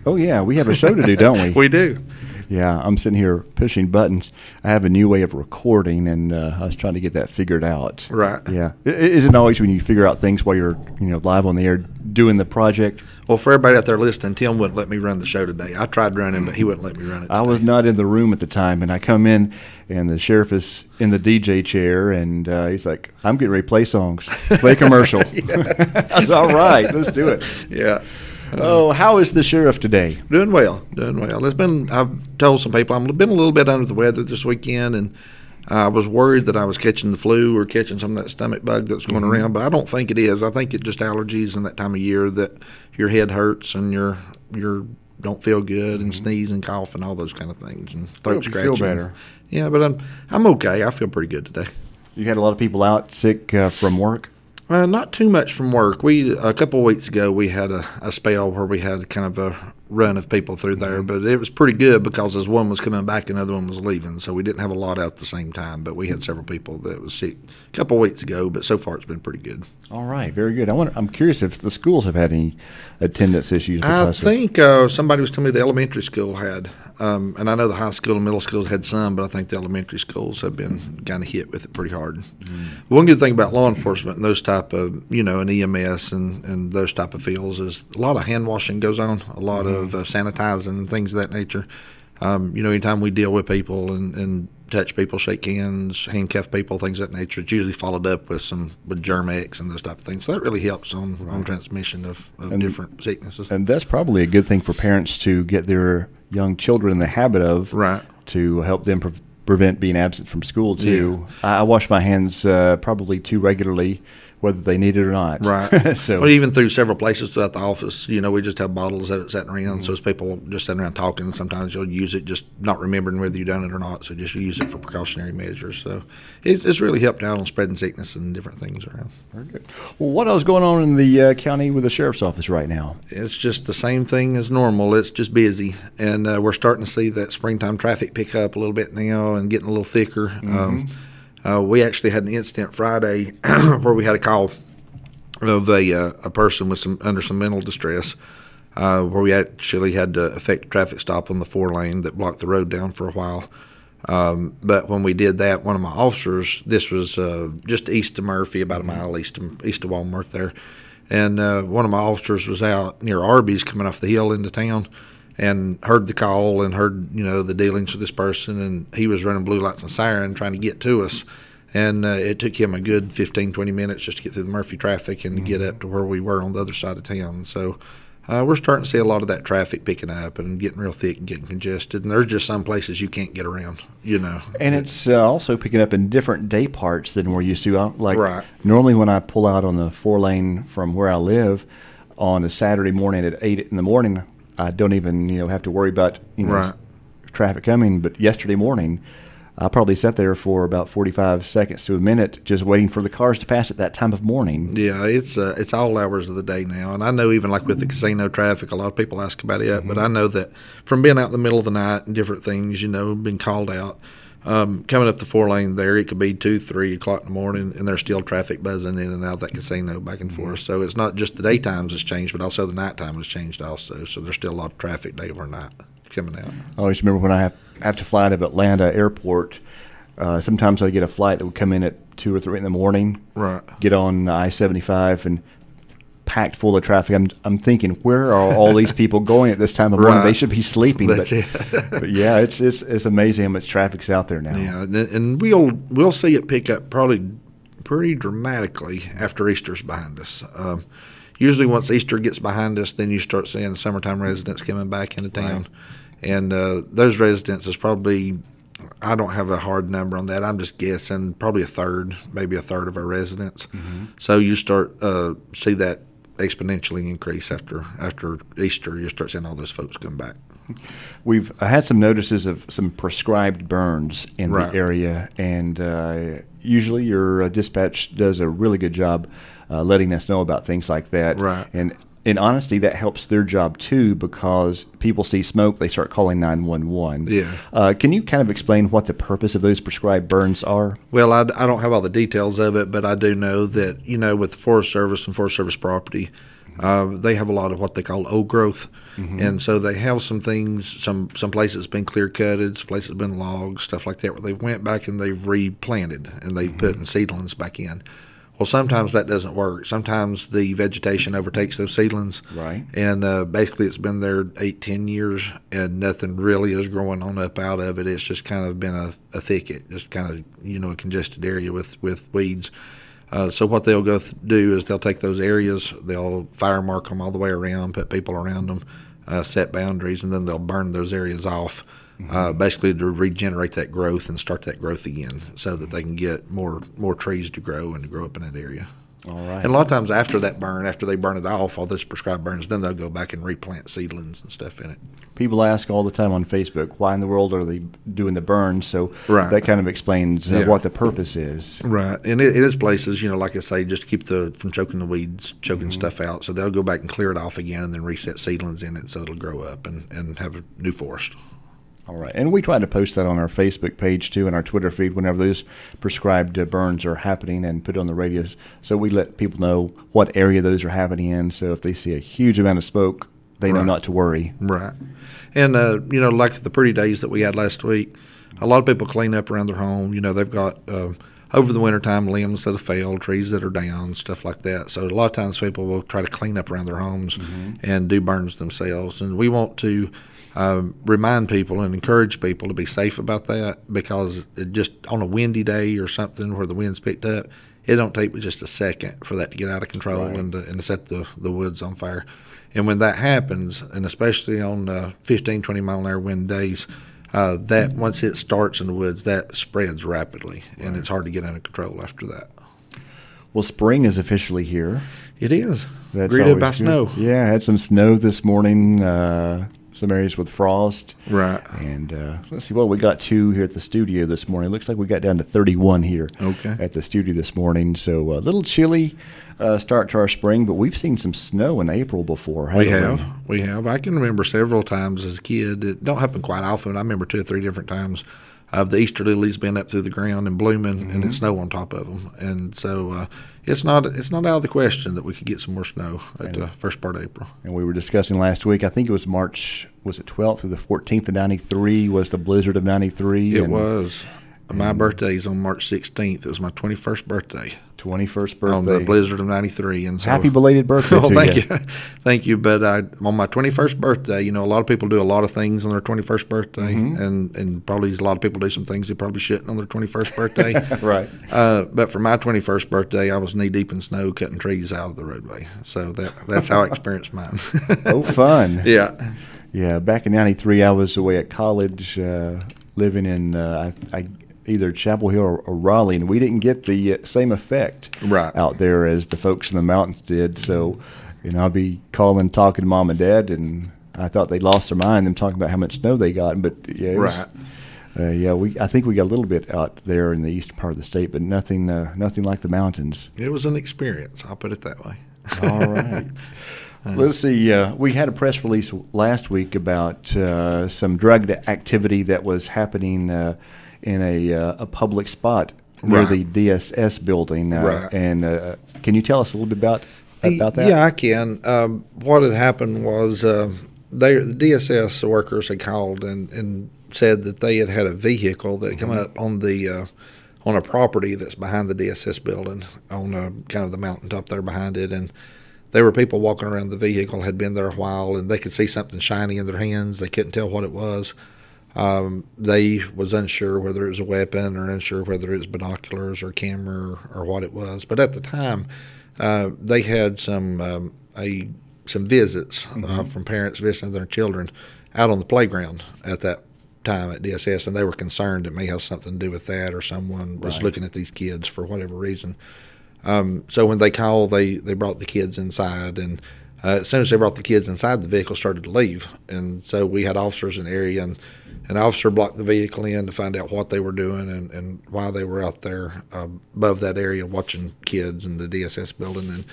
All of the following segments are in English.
Oh, yeah, we have a show to do, don't we? We do. Yeah, I'm sitting here pushing buttons. I have a new way of recording, and I was trying to get that figured out. Right. Yeah. It isn't always when you figure out things while you're, live on the air doing the project. Well, for everybody out there listening, Tim wouldn't let me run the show today. I tried running, but he wouldn't let me run it today. I was not in the room at the time, and I come in, and the sheriff is in the DJ chair, and he's like, I'm getting ready to play songs, play a commercial. I was, all right, let's do it. Yeah. Oh, how is the sheriff today? Doing well. I've told some people I've been a little bit under the weather this weekend, and I was worried that I was catching the flu or catching some of that stomach bug that's going around, but I don't think it is. I think it's just allergies and that time of year that your head hurts and you're don't feel good and sneeze and cough and all those kind of things and throat scratching. Feel better. Yeah, but I'm okay. I feel pretty good today. You had a lot of people out sick from work? Not too much from work. A couple of weeks ago, we had a spell where we had kind of a run of people through there, but it was pretty good because as one was coming back, another one was leaving, so we didn't have a lot out at the same time, but we had several people that was sick a couple of weeks ago, but so far it's been pretty good. All right, very good. I'm curious if the schools have had any attendance issues. I think somebody was telling me the elementary school had, and I know the high school and middle schools had some, but I think the elementary schools have been kind of hit with it pretty hard. One good thing about law enforcement and those type of, an EMS and those type of fields is a lot of hand washing goes on, a lot of sanitizing, things of that nature. Anytime we deal with people and touch people, shake hands, handcuff people, things of that nature, it's usually followed up with Germ-X and those type of things. So that really helps on transmission of different sicknesses. And that's probably a good thing for parents to get their young children in the habit of, right, to help them prevent being absent from school too. Yeah. I wash my hands probably too regularly, whether they need it or not. Right. So, well, even through several places throughout the office, we just have bottles of it sitting around. So as people just sitting around talking, sometimes you'll use it just not remembering whether you've done it or not. So just use it for precautionary measures. So it's really helped out on spreading sickness and different things around. Very good. Well, what else going on in the county with the sheriff's office right now? It's just the same thing as normal. It's just busy. And we're starting to see that springtime traffic pick up a little bit now and getting a little thicker. We actually had an incident Friday where we had a call of a person with under some mental distress, where we actually had to effect a traffic stop on the 4-lane that blocked the road down for a while. But when we did that, one of my officers, this was just east of Murphy, about a mile east of Walmart there, and one of my officers was out near Arby's coming off the hill into town, and heard the call and heard, the dealings with this person, and he was running blue lights and siren trying to get to us. And it took him a good 15, 20 minutes just to get through the Murphy traffic and to get up to where we were on the other side of town. So we're starting to see a lot of that traffic picking up and getting real thick and getting congested. And there's just some places you can't get around, And it's also picking up in different day parts than we're used to. Right. Normally when I pull out on the 4-lane from where I live on a Saturday morning at 8 in the morning, I don't even, have to worry about, right, traffic coming. But yesterday morning, I probably sat there for about 45 seconds to a minute just waiting for the cars to pass at that time of morning. Yeah, it's all hours of the day now. And I know even like with the casino traffic, a lot of people ask about it, but I know that from being out in the middle of the night and different things, been called out, coming up the 4-lane there, it could be 2, 3 o'clock in the morning, and there's still traffic buzzing in and out of that casino back and forth. So it's not just the daytimes has changed, but also the nighttime has changed also. So there's still a lot of traffic day over night coming out. I always remember when I have to fly out of Atlanta Airport, sometimes I get a flight that would come in at 2 or 3 in the morning, right, get on I-75 and packed full of traffic. I'm thinking, where are all these people going at this time of morning? Right. They should be sleeping. That's but, it. But yeah, it's amazing how much traffic's out there now. Yeah, and we'll see it pick up probably pretty dramatically after Easter's behind us. Usually once Easter gets behind us, then you start seeing the summertime residents coming back into town. Right. And those residents is probably, I don't have a hard number on that. I'm just guessing probably maybe a third of our residents. So you start see that exponentially increase after Easter. You start seeing all those folks come back. We've had some notices of some prescribed burns in right, the area, and usually your dispatch does a really good job letting us know about things like that. Right. And in honesty, that helps their job too, because people see smoke, they start calling 911. Yeah. Can you kind of explain what the purpose of those prescribed burns are? Well, I don't have all the details of it, but I do know that, with the Forest Service and Forest Service property, they have a lot of what they call old growth. And so they have some things, some places been clear cutted, some places been logged, stuff like that, where they've went back and they've replanted and they've put in seedlings back in. Well, sometimes that doesn't work. Sometimes the vegetation overtakes those seedlings. Right. And basically it's been there 8-10 years and nothing really is growing on up out of it. It's just kind of been a thicket, just kind of, a congested area with weeds. So what they'll do is they'll take those areas, they'll fire mark them all the way around, put people around them, set boundaries, and then they'll burn those areas off, basically to regenerate that growth and start that growth again, so that they can get more trees to grow and to grow up in that area. All right. And a lot of times after they burn it off, all those prescribed burns, then they'll go back and replant seedlings and stuff in it. People ask all the time on Facebook, why in the world are they doing the burns? So Right. that kind of explains Yeah. what the purpose is. Right, and it is places, like I say, just to keep from choking the weeds, choking stuff out. So they'll go back and clear it off again and then reset seedlings in it so it'll grow up and have a new forest. All right. And we try to post that on our Facebook page, too, and our Twitter feed whenever those prescribed burns are happening, and put it on the radios. So we let people know what area those are happening in. So if they see a huge amount of smoke, they know Right. not to worry. Right. And, like the pretty days that we had last week, a lot of people clean up around their home. They've got, over the wintertime, limbs that have failed, trees that are down, stuff like that. So a lot of times people will try to clean up around their homes and do burns themselves. And we want to remind people and encourage people to be safe about that, because it just on a windy day or something where the wind's picked up, it don't take but just a second for that to get out of control Right. and to set the woods on fire. And when that happens, and especially on 15, 20 mile an hour wind days, that once it starts in the woods, that spreads rapidly, and it's hard to get under control after that. Well, spring is officially here. It is. That's Greeted always by good. snow. Yeah, I had some snow this morning, some areas with frost. Right. And let's see, we got 2 here at the studio this morning. Looks like we got down to 31 here Okay. at the studio this morning. So a little chilly start to our spring, but we've seen some snow in April before, haven't We have. I can remember several times as a kid. It don't happen quite often. I remember 2 or 3 different times of the Easter lilies being up through the ground and blooming, and it's snow on top of them. And so it's not out of the question that we could get some more snow at the first part of April. And we were discussing last week, I think it was March, was it 12th through the 14th of 93 was the blizzard of 93? It was. My birthday is on March 16th. It was my 21st birthday. 21st birthday. On the blizzard of 93. And so, Happy belated birthday well, to thank you. you. Thank you. But on my 21st birthday, a lot of people do a lot of things on their 21st birthday, and probably a lot of people do some things they probably shouldn't on their 21st birthday. Right. But for my 21st birthday, I was knee-deep in snow cutting trees out of the roadway. So that's how I experienced mine. Oh, fun. Yeah. Yeah, back in 93, I was away at college living in either Chapel Hill or Raleigh, and we didn't get the same effect Right. out there as the folks in the mountains did. So, I'll be talking to Mom and Dad, and I thought they lost their mind, them talking about how much snow they got. But, yeah, it was, I think we got a little bit out there in the eastern part of the state, but nothing like the mountains. It was an experience. I'll put it that way. All right. Let's see. We had a press release last week about some drug activity that was happening in a public spot near Right. the DSS building. Right. And can you tell us a little bit about that? Yeah, I can. What had happened was the DSS workers had called and said that they had a vehicle that had come up on a property that's behind the DSS building on kind of the mountaintop there behind it, and there were people walking around the vehicle, had been there a while, and they could see something shiny in their hands. They couldn't tell what it was. They was unsure whether it was a weapon or unsure whether it was binoculars or camera or what it was. But at the time, they had some visits from parents visiting their children out on the playground at that time at DSS, and they were concerned it may have something to do with that, or someone was Right. looking at these kids for whatever reason. So when they called, they brought the kids inside, and as soon as they brought the kids inside, the vehicle started to leave. And so we had officers in the area, an officer blocked the vehicle in to find out what they were doing and why they were out there above that area watching kids in the DSS building.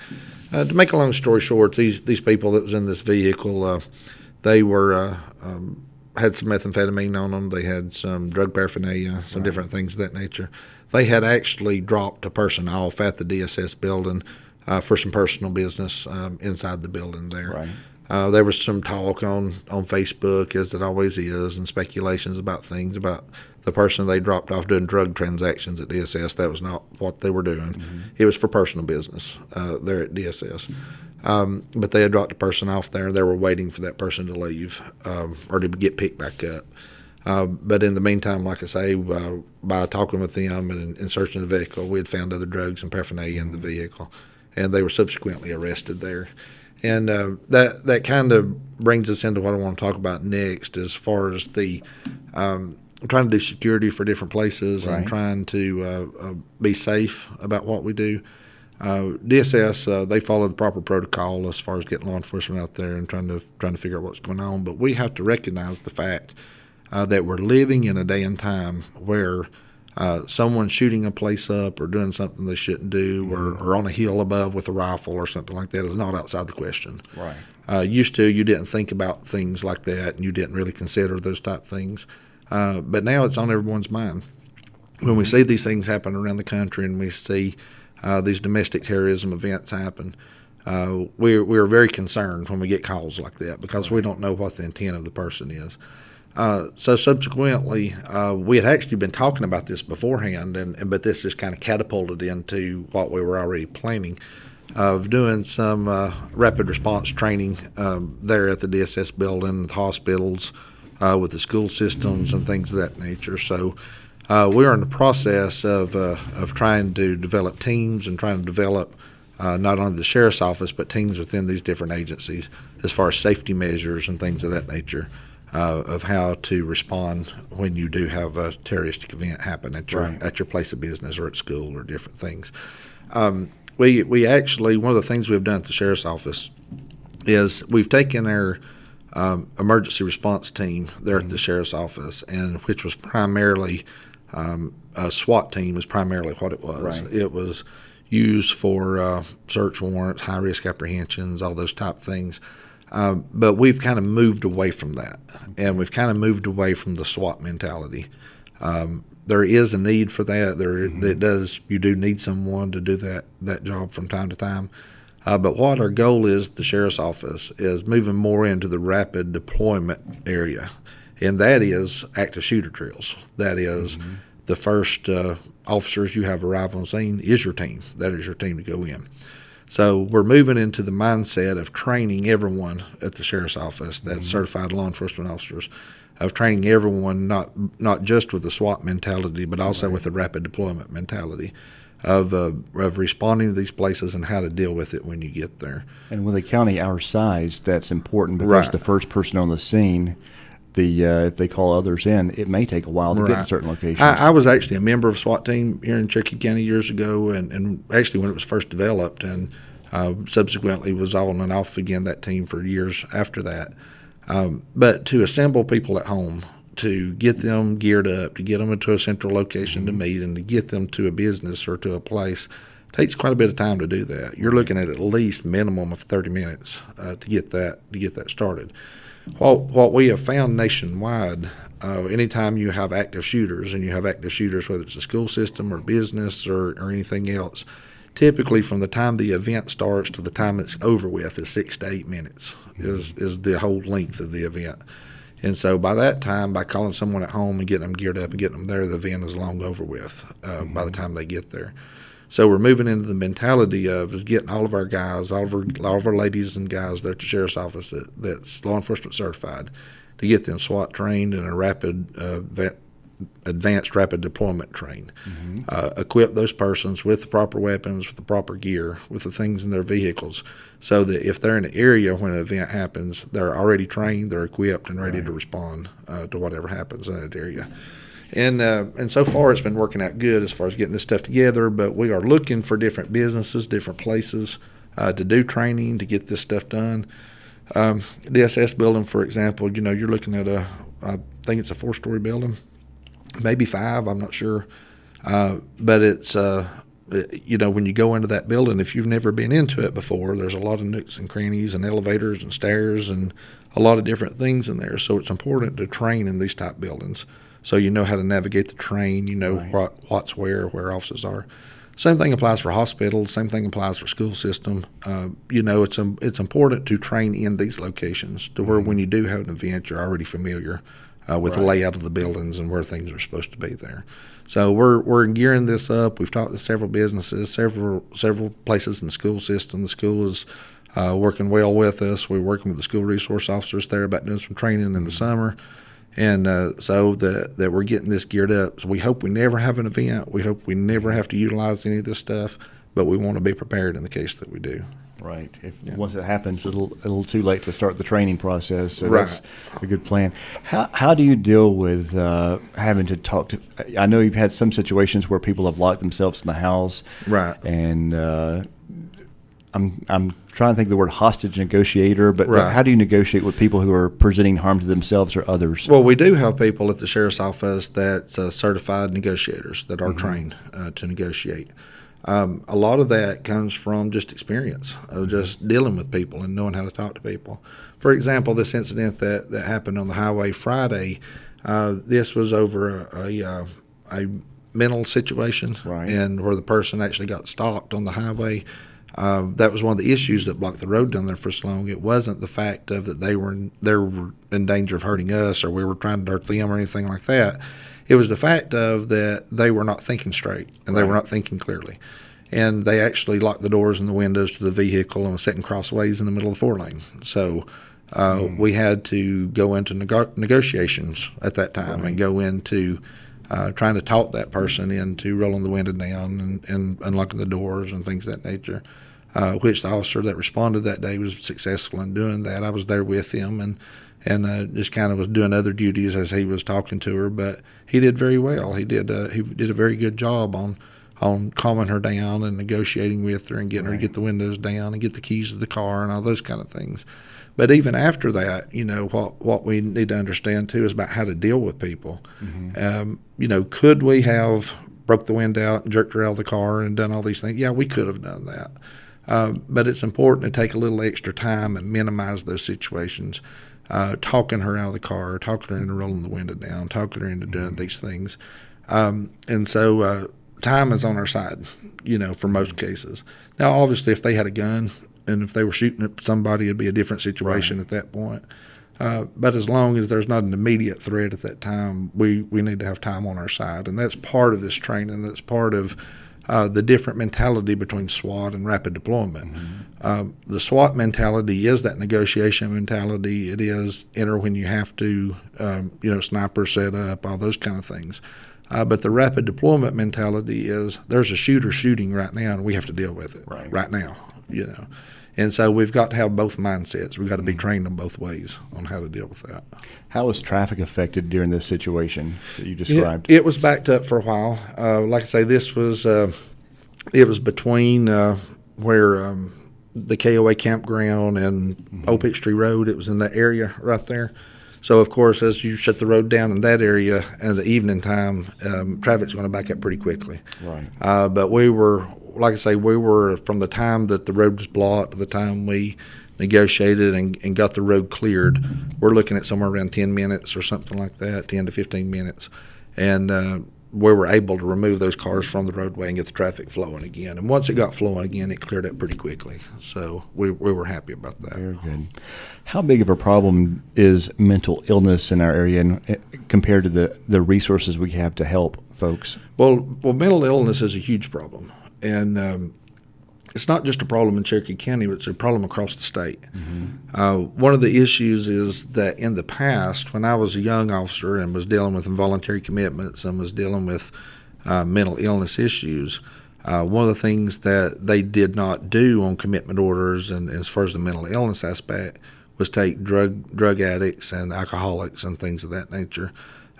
And to make a long story short, these people that was in this vehicle, they were had some methamphetamine on them. They had some drug paraphernalia, some different things of that nature. They had actually dropped a person off at the DSS building for some personal business inside the building there. Right. There was some talk on Facebook, as it always is, and speculations about things about the person they dropped off doing drug transactions at DSS. That was not what they were doing. Mm-hmm. It was for personal business there at DSS. But they had dropped a person off there, and they were waiting for that person to leave or to get picked back up. But in the meantime, like I say, by talking with them and searching the vehicle, we had found other drugs and paraphernalia in the vehicle, and they were subsequently arrested there. And that kind of brings us into what I want to talk about next, as far as the trying to do security for different places and trying to be safe about what we do. DSS, they follow the proper protocol as far as getting law enforcement out there and trying to figure out what's going on. But we have to recognize the fact that we're living in a day and time where someone shooting a place up or doing something they shouldn't do, or on a hill above with a rifle or something like that is not outside the question. Right. Used to, you didn't think about things like that, and you didn't really consider those type things. But now it's on everyone's mind. When we see these things happen around the country, and we see these domestic terrorism events happen, we're very concerned when we get calls like that, because we don't know what the intent of the person is. So subsequently, we had actually been talking about this beforehand, but this just kind of catapulted into what we were already planning, of doing some rapid response training there at the DSS building, with hospitals, with the school systems and things of that nature. So we're in the process of trying to develop teams and trying to develop not only the sheriff's office, but teams within these different agencies as far as safety measures and things of that nature. Of how to respond when you do have a terroristic event happen at your place of business or at school or different things. We actually, one of the things we've done at the sheriff's office is we've taken our emergency response team there at the sheriff's office, and which was primarily a SWAT team is primarily what it was. Right. It was used for search warrants, high risk apprehensions, all those type things. But we've kind of moved away from that, and we've kind of moved away from the SWAT mentality. There is a need for that. You do need someone to do that job from time to time. But what our goal is, the sheriff's office, is moving more into the rapid deployment area, and that is active shooter drills. That is the first officers you have arrive on scene is your team. That is your team to go in. So we're moving into the mindset of training everyone at the sheriff's office, that's certified law enforcement officers, of training everyone not just with the SWAT mentality, but also with the rapid deployment mentality of responding to these places and how to deal with it when you get there. And with a county our size, that's important, because the first person on the scene, if they call others in, it may take a while to get to certain locations. I was actually a member of a SWAT team here in Cherokee County years ago, and actually when it was first developed, and subsequently was on and off again that team for years after that. But to assemble people at home, to get them geared up, to get them into a central location to meet, and to get them to a business or to a place, takes quite a bit of time to do that. You're looking at least minimum of 30 minutes to get that started. What we have found nationwide, anytime you have active shooters, and you have active shooters, whether it's a school system or business or anything else, typically from the time the event starts to the time it's over with is 6 to 8 minutes is the whole length of the event. And so by that time, by calling someone at home and getting them geared up and getting them there, the event is long over with by the time they get there. So we're moving into the mentality of getting all of our guys, all of our ladies and guys there at the sheriff's office that's law enforcement certified, to get them SWAT trained in a rapid, advanced rapid deployment train. Equip those persons with the proper weapons, with the proper gear, with the things in their vehicles, so that if they're in an area when an event happens, they're already trained, they're equipped, and ready to respond to whatever happens in that area. And so far it's been working out good as far as getting this stuff together, but we are looking for different businesses, different places to do training, to get this stuff done. DSS building, for example, you're looking at I think it's a 4-story building, maybe 5. I'm not sure. But it's, when you go into that building, if you've never been into it before, there's a lot of nooks and crannies and elevators and stairs and a lot of different things in there. So it's important to train in these type buildings, so you know how to navigate the train, Right. what's where offices are. Same thing applies for hospitals. Same thing applies for school system. It's important to train in these locations to where when you do have an event, you're already familiar with the Right. layout of the buildings and where things are supposed to be there. So we're gearing this up. We've talked to several businesses, several places in the school system. The school is working well with us. We're working with the school resource officers there about doing some training in the summer. And so that we're getting this geared up. So we hope we never have an event. We hope we never have to utilize any of this stuff, but we want to be prepared in the case that we do. Right. Once it happens, a little too late to start the training process. So Right. that's a good plan. How do you deal with having to talk to? I know you've had some situations where people have locked themselves in the house. Right. And I'm trying to think of the word hostage negotiator, but Right. how do you negotiate with people who are presenting harm to themselves or others? Well, we do have people at the sheriff's office that's certified negotiators that are trained to negotiate. A lot of that comes from just experience of just dealing with people and knowing how to talk to people. For example, this incident that happened on the highway Friday, this was over a mental situation, Right. and where the person actually got stopped on the highway. That was one of the issues that blocked the road down there for so long. It wasn't the fact of that they were in danger of hurting us or we were trying to hurt them or anything like that. It was the fact of that they were not thinking straight and they were not thinking clearly. And they actually locked the doors and the windows to the vehicle and were sitting crossways in the middle of the 4-lane. So we had to go into negotiations at that time and go into trying to talk that person into rolling the window down and unlocking the doors and things of that nature, which the officer that responded that day was successful in doing that. I was there with him and just kind of was doing other duties as he was talking to her, but he did very well. He did a very good job on calming her down and negotiating with her and getting her to get the windows down and get the keys to the car and all those kind of things. But even after that, what we need to understand too is about how to deal with people. Could we have broke the window out and jerked her out of the car and done all these things? Yeah, we could have done that. But it's important to take a little extra time and minimize those situations. Talking her out of the car, talking her into rolling the window down, talking her into doing these things. And so time is on our side, for most cases. Now, obviously, if they had a gun and if they were shooting at somebody, it'd be a different situation at that point. But as long as there's not an immediate threat at that time, we need to have time on our side. And that's part of this training. That's part of the different mentality between SWAT and rapid deployment. The SWAT mentality is that negotiation mentality. It is enter when you have to, sniper set up, all those kind of things. But the rapid deployment mentality is there's a shooter shooting right now and we have to deal with it right now, And so we've got to have both mindsets. We've got to be trained on both ways on how to deal with that. How was traffic affected during this situation that you described? It was backed up for a while. Like I say, this was it was between where the KOA campground and Old Peachtree Road. It was in that area right there. So, of course, as you shut the road down in that area in the evening time, traffic's going to back up pretty quickly. Right. But we were, like I say, we were from the time that the road was blocked to the time we negotiated and got the road cleared, we're looking at somewhere around 10 minutes or something like that, 10 to 15 minutes. And we were able to remove those cars from the roadway and get the traffic flowing again. And once it got flowing again, it cleared up pretty quickly. So we were happy about that. Very good. How big of a problem is mental illness in our area and compared to the resources we have to help folks? Well, mental illness is a huge problem. And it's not just a problem in Cherokee County, but it's a problem across the state. One of the issues is that in the past, when I was a young officer and was dealing with involuntary commitments and was dealing with mental illness issues, one of the things that they did not do on commitment orders and as far as the mental illness aspect was take drug addicts and alcoholics and things of that nature.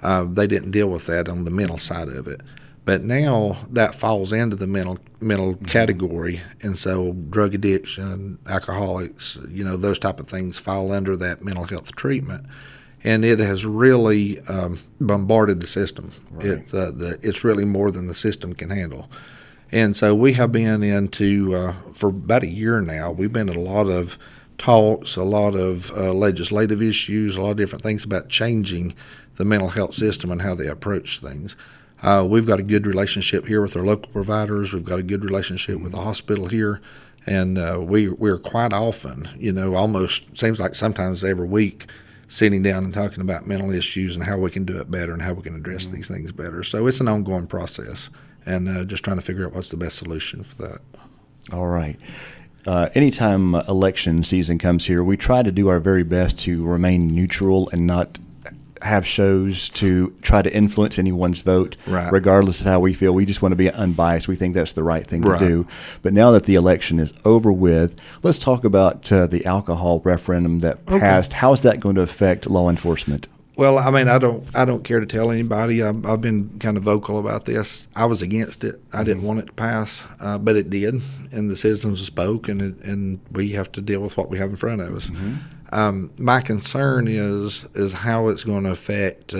They didn't deal with that on the mental side of it. But now that falls into the mental category, and so drug addiction, alcoholics, those type of things fall under that mental health treatment. and it has really bombarded the system. Right. It's really more than the system can handle. And so we have been into, for about a year now, we've been in a lot of talks, a lot of legislative issues, a lot of different things about changing the mental health system and how they approach things. We've got a good relationship here with our local providers. We've got a good relationship with the hospital here. And we're quite often, almost seems like sometimes every week, sitting down and talking about mental issues and how we can do it better and how we can address these things better. So it's an ongoing process. And just trying to figure out what's the best solution for that. All right. Anytime election season comes here, we try to do our very best to remain neutral and not have shows to try to influence anyone's vote, right, regardless of how we feel. We just want to be unbiased. We think that's the right thing to right, do. But now that the election is over with, let's talk about the alcohol referendum that passed. Okay. How is that going to affect law enforcement? Well, I mean, I don't care to tell anybody. I've been kind of vocal about this. I was against it. I didn't want it to pass, but it did, and the citizens spoke, and we have to deal with what we have in front of us. Mm-hmm. My concern is how it's going to affect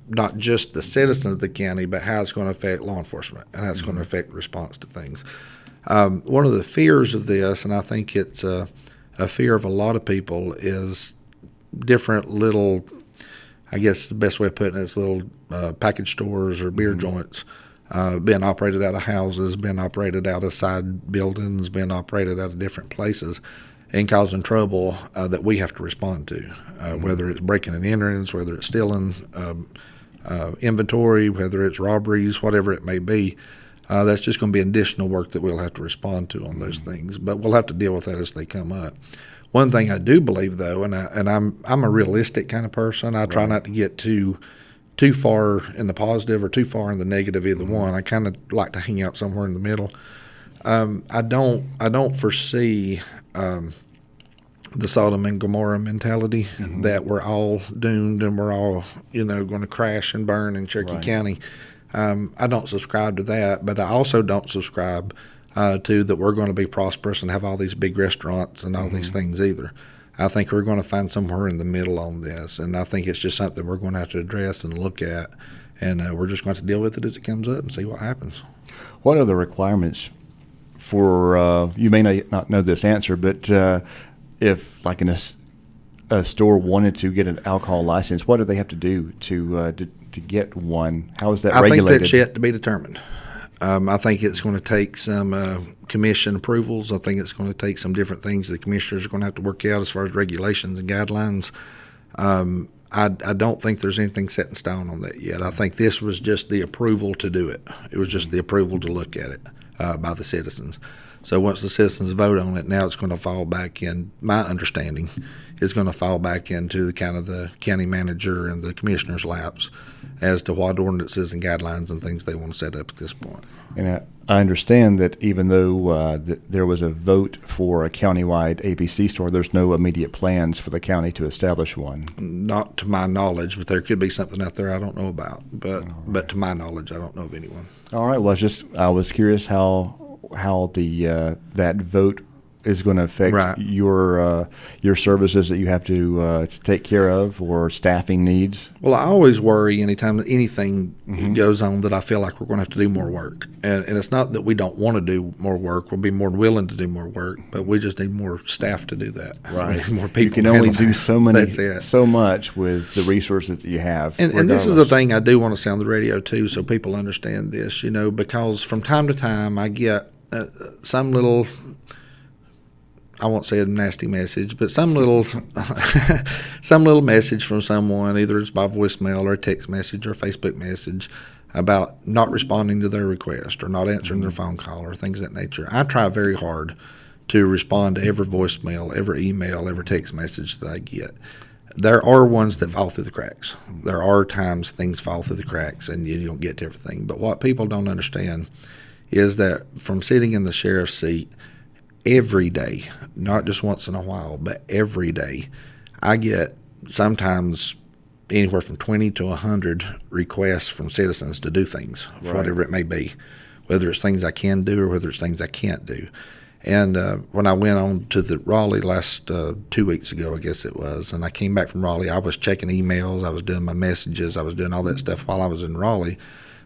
not just the citizens of the county, but how it's going to affect law enforcement and how it's going to affect the response to things. One of the fears of this, and I think it's a fear of a lot of people, is different little, I guess the best way of putting it is little package stores or beer joints being operated out of houses, being operated out of side buildings, being operated out of different places, and causing trouble that we have to respond to, whether it's breaking and enterings, whether it's stealing inventory, whether it's robberies, whatever it may be. That's just going to be additional work that we'll have to respond to on those things, but we'll have to deal with that as they come up. One thing I do believe, though, and I'm a realistic kind of person. I try not to get too far in the positive or too far in the negative, either one. I kind of like to hang out somewhere in the middle. I don't foresee the Sodom and Gomorrah mentality that we're all doomed and we're all going to crash and burn in Cherokee County. I don't subscribe to that, but I also don't subscribe to that we're going to be prosperous and have all these big restaurants and all these things either. I think we're going to find somewhere in the middle on this, and I think it's just something we're going to have to address and look at, and we're just going to deal with it as it comes up and see what happens. What are the requirements for, you may not know this answer, but if like a store wanted to get an alcohol license, what do they have to do to get one? How is that regulated? I think that's yet to be determined. I think it's going to take some commission approvals. I think it's going to take some different things the commissioners are going to have to work out as far as regulations and guidelines. I don't think there's anything set in stone on that yet. I think this was just the approval to do it. It was just the approval to look at it by the citizens. So once the citizens vote on it, now it's going to fall back in, my understanding, is going to fall back into the kind of the county manager and the commissioner's laps as to what ordinances and guidelines and things they want to set up at this point. And I understand that even though there was a vote for a countywide ABC store, there's no immediate plans for the county to establish one. Not to my knowledge, but there could be something out there I don't know about. But to my knowledge, I don't know of anyone. All right. Well, I was curious how the that vote is going to affect your services that you have to take care of or staffing needs. Well, I always worry anytime anything goes on that I feel like we're going to have to do more work. And it's not that we don't want to do more work. We'll be more willing to do more work, but we just need more staff to do that. Right. More people. You can only do so much with the resources that you have. And this is the thing I do want to say on the radio too, so people understand this, because from time to time I get some little, I won't say a nasty message, but some little message from someone, either it's by voicemail or a text message or a Facebook message, about not responding to their request or not answering their phone call or things of that nature. I try very hard to respond to every voicemail, every email, every text message that I get. There are ones that fall through the cracks. There are times things fall through the cracks and you don't get to everything. But what people don't understand is that from sitting in the sheriff's seat every day, not just once in a while, but every day, I get sometimes anywhere from 20 to 100 requests from citizens to do things, for whatever it may be, whether it's things I can do or whether it's things I can't do. And when I went on to the Raleigh last 2 weeks ago, I guess it was, and I came back from Raleigh, I was checking emails, I was doing my messages, I was doing all that stuff while I was in Raleigh.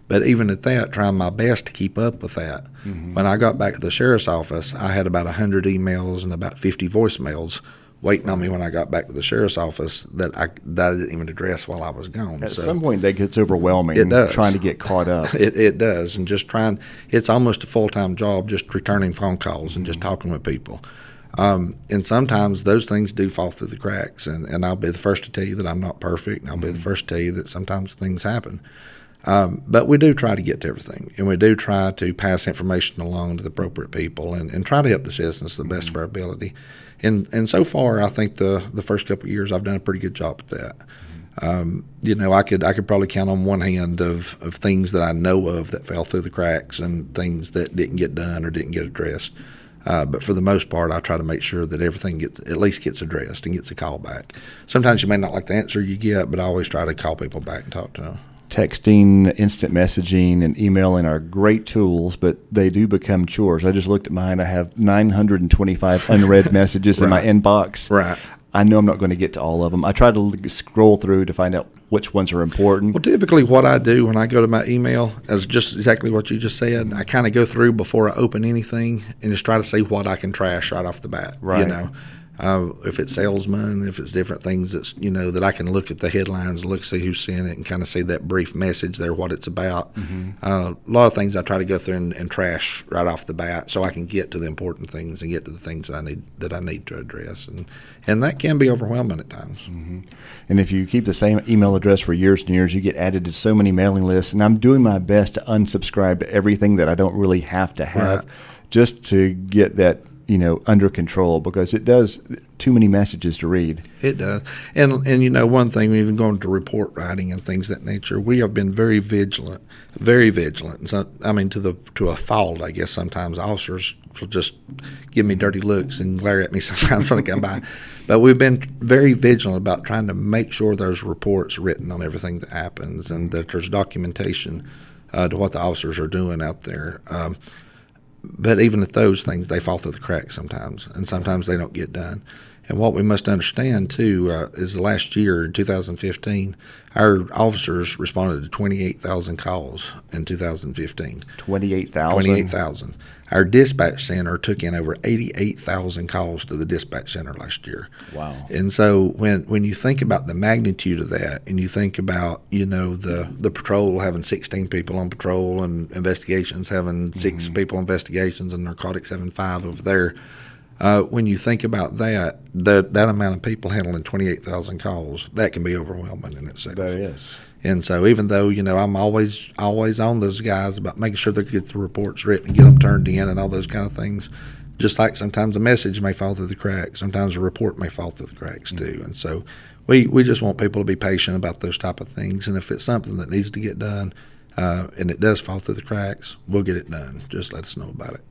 But even at that, trying my best to keep up with that. When I got back to the sheriff's office, I had about 100 emails and about 50 voicemails waiting on me when I got back to the sheriff's office that I didn't even address while I was gone. At some point, that gets overwhelming. It does. Trying to get caught up. It does, and just it's almost a full-time job just returning phone calls and just talking with people. And sometimes those things do fall through the cracks, and I'll be the first to tell you that I'm not perfect, and I'll be the first to tell you that sometimes things happen. But we do try to get to everything, and we do try to pass information along to the appropriate people and try to help the citizens to the best of our ability. And so far, I think the first couple of years I've done a pretty good job at that. You know, I could probably count on one hand of things that I know of that fell through the cracks and things that didn't get done or didn't get addressed. But for the most part, I try to make sure that everything at least gets addressed and gets a call back. Sometimes you may not like the answer you get, but I always try to call people back and talk to them. Texting, instant messaging, and emailing are great tools, but they do become chores. I just looked at mine. I have 925 unread messages in my inbox. Right. I know I'm not going to get to all of them. I try to scroll through to find out which ones are important. Well, typically what I do when I go to my email is just exactly what you just said. I kind of go through before I open anything and just try to see what I can trash right off the bat. Right. You know, if it's salesmen, if it's different things that's, you know, that I can look at the headlines, look, see who's sent it, and kind of see that brief message there, what it's about. A lot of things I try to go through and trash right off the bat so I can get to the important things and get to the things that I need to address. And that can be overwhelming at times. And if you keep the same email address for years and years, you get added to so many mailing lists. And I'm doing my best to unsubscribe to everything that I don't really have to have just to get that, you know, under control, because it does too many messages to read. It does. And you know, one thing, even going to report writing and things of that nature, we have been very vigilant. And so, I mean, to a fault, I guess sometimes officers will just give me dirty looks and glare at me sometimes when I come by. But we've been very vigilant about trying to make sure there's reports written on everything that happens and that there's documentation to what the officers are doing out there. But even at those things, they fall through the cracks sometimes, and sometimes they don't get done. And what we must understand, too, is the last year, in 2015, our officers responded to 28,000 calls in 2015. 28,000? 28,000. Our dispatch center took in over 88,000 calls to the dispatch center last year. Wow. And so when you think about the magnitude of that, and you think about, you know, the patrol having 16 people on patrol and investigations having 6 people on investigations and narcotics having 5 over there, when you think about that amount of people handling 28,000 calls, that can be overwhelming in itself. That is. And so even though, you know, I'm always on those guys about making sure they get the reports written and get them turned in and all those kind of things, just like sometimes a message may fall through the cracks, sometimes a report may fall through the cracks too. And so we just want people to be patient about those type of things. And if it's something that needs to get done and it does fall through the cracks, we'll get it done. Just let us know about it.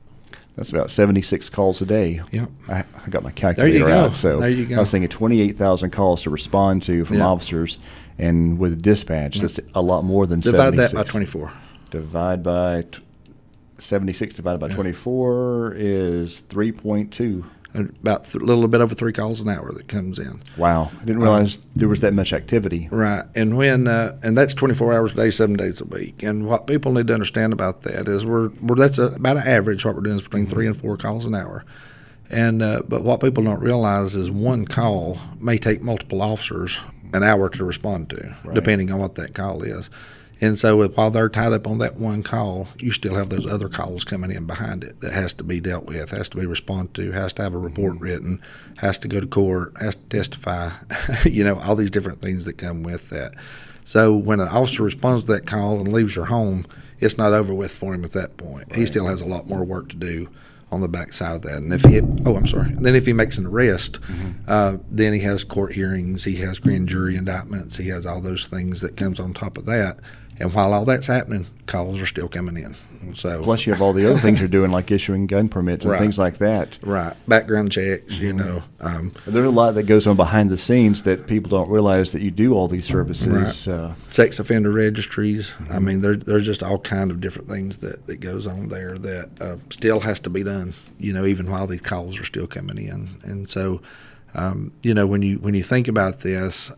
That's about 76 calls a day. Yeah. I got my calculator out. So there you go. I was thinking 28,000 calls to respond to from officers. And with dispatch, that's a lot more than 76. Divide that by 24. Divide by 76 divided by 24 is 3.2. About a little bit over 3 calls an hour that comes in. Wow. I didn't realize there was that much activity. Right. And when and that's 24 hours a day, 7 days a week. And what people need to understand about that is that's about an average. What we're doing is between 3 and 4 calls an hour. And but what people don't realize is one call may take multiple officers an hour to respond to, depending on what that call is. And so while they're tied up on that one call, you still have those other calls coming in behind it that has to be dealt with, has to be responded to, has to have a report written, has to go to court, has to testify, you know, all these different things that come with that. So when an officer responds to that call and leaves your home, it's not over with for him at that point. Right. He still has a lot more work to do on the backside of that. And then if he makes an arrest, then he has court hearings, he has grand jury indictments, he has all those things that comes on top of that. And while all that's happening, calls are still coming in. So plus you have all the other things you're doing, like issuing gun permits and Right. things like that. right, background checks, There's a lot that goes on behind the scenes that people don't realize that you do all these services. sex offender registries. I mean, there's just all kind of different things that goes on there that still has to be done. Even while these calls are still coming in, and so when you think about this.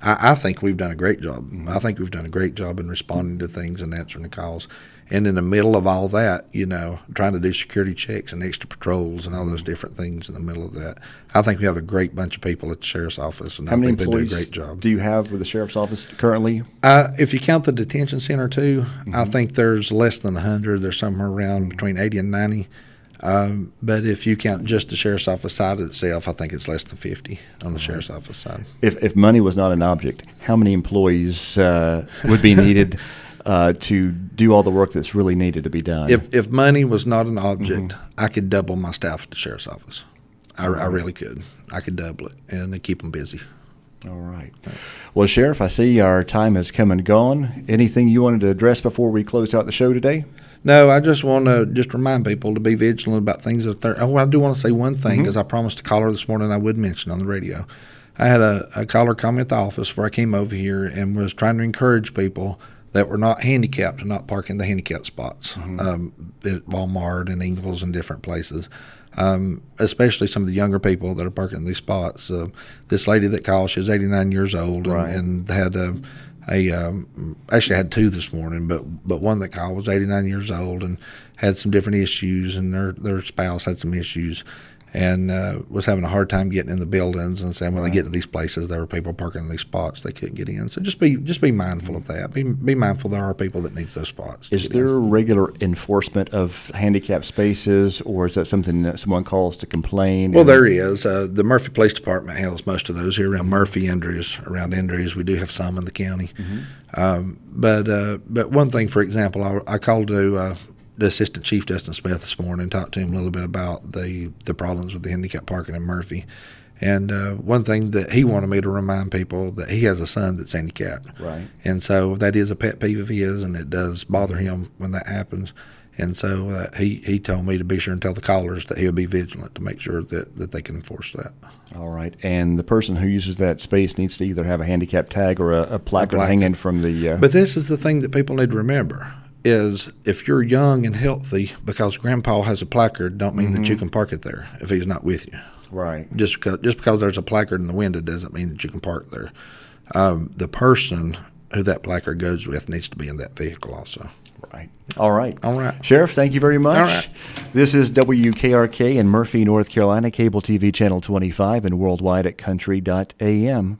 I think we've done a great job. I think we've done a great job in responding to things and answering the calls. And in the middle of all that, trying to do security checks and extra patrols and all those different things in the middle of that, I think we have a great bunch of people at the sheriff's office, and How many I think they do a employees great job. do you have with the sheriff's office currently? If you count the detention center too, I think there's less than 100. There's somewhere around between 80 and 90. But if you count just the sheriff's office side itself, I think it's less than 50 on the sheriff's office side. If money was not an object, how many employees would be needed to do all the work that's really needed to be done? If money was not an object, I could double my staff at the sheriff's office. I really could. I could double it and keep them busy. All right. Well, Sheriff, I see our time has come and gone. Anything you wanted to address before we close out the show today? No, I just want to remind people to be vigilant about things that they're. Oh, I do want to say one thing, because I promised a caller this morning I would mention on the radio. I had a caller call me at the office before I came over here and was trying to encourage people that were not handicapped to not park in the handicapped spots at Walmart and Ingles and different places. Especially some of the younger people that are parking in these spots. This lady that called, she was 89 years old and had actually had two this morning, but one that called was 89 years old and had some different issues, and their spouse had some issues, and was having a hard time getting in the buildings, and saying when they get to these places, there were people parking in these spots they couldn't get in. So just be mindful of that. Be mindful there are people that need those spots. Is there regular enforcement of handicapped spaces, or is that something that someone calls to complain? Well, there is. The Murphy Police Department handles most of those here around Murphy, around Andrews. We do have some in the county. But one thing, for example, I called to the Assistant Chief Dustin Smith this morning and talked to him a little bit about the problems with the handicap parking in Murphy. And one thing that he wanted me to remind people, that he has a son that's handicapped. Right. And so that is a pet peeve of his, and it does bother him when that happens. And so he told me to be sure and tell the callers that he'll be vigilant to make sure that they can enforce that. All right. And the person who uses that space needs to either have a handicap tag or a placard hanging from the... But this is the thing that people need to remember, is if you're young and healthy, because Grandpa has a placard, don't mean that you can park it there if he's not with you. Right. Just because there's a placard in the window doesn't mean that you can park there. The person who that placard goes with needs to be in that vehicle also. Right. All right. All right. Sheriff, thank you very much. All right. This is WKRK in Murphy, North Carolina, cable TV channel 25, and worldwide at country.am.